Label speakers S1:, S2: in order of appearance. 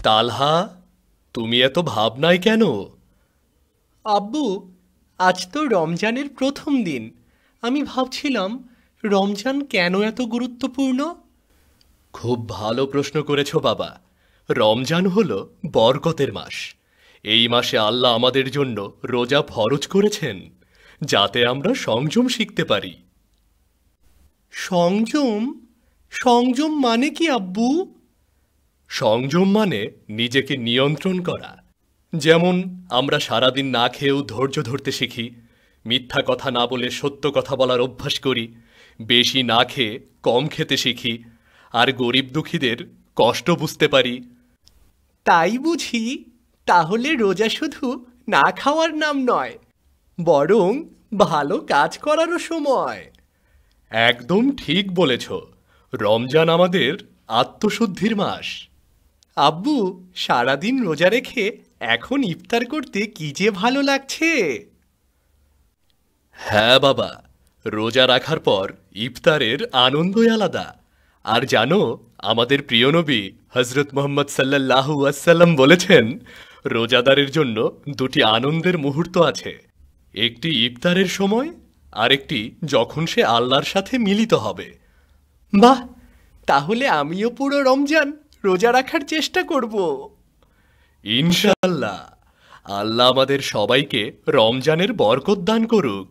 S1: তালহা, তুমি এত ভাবনায় কেন?
S2: আব্বু, আজ তো রমজানের প্রথম দিন। আমি ভাবছিলাম রমজান কেন এত গুরুত্বপূর্ণ।
S1: খুব ভালো প্রশ্ন করেছো বাবা। রমজান হলো বরকতের মাস। এই মাসে আল্লাহ আমাদের জন্য রোজা ফরজ করেছেন, যাতে আমরা সংযম শিখতে পারি।
S2: সংযম? সংযম মানে কি আব্বু?
S1: সংযম মানে নিজেকে নিয়ন্ত্রণ করা। যেমন আমরা সারাদিন না খেয়েও ধৈর্য ধরতে শিখি, মিথ্যা কথা না বলে সত্য কথা বলার অভ্যাস করি, বেশি না খেয়ে কম খেতে শিখি, আর গরিব দুঃখীদের কষ্ট বুঝতে পারি।
S2: তাই বুঝি? তাহলে রোজা শুধু না খাওয়ার নাম নয়, বরং ভালো কাজ করারও সময়।
S1: একদম ঠিক বলেছ। রমজান আমাদের আত্মশুদ্ধির মাস।
S2: আব্বু, সারাদিন রোজা রেখে এখন ইফতার করতে কি যে ভালো লাগছে।
S1: হ্যাঁ বাবা, রোজা রাখার পর ইফতারের আনন্দই আলাদা। আর জানো, আমাদের প্রিয় নবী হজরত মোহাম্মদ সাল্লাল্লাহু আসাল্লাম বলেছেন, রোজাদারের জন্য দুটি আনন্দের মুহূর্ত আছে, একটি ইফতারের সময়, আর একটি যখন সে আল্লাহর সাথে মিলিত হবে।
S2: বাহ, তাহলে আমিও পুরো রমজান রোজা রাখার চেষ্টা করব।
S1: ইনশাআল্লাহ। আল্লাহ আমাদের সবাইকে রমজানের বরকত দান করুক।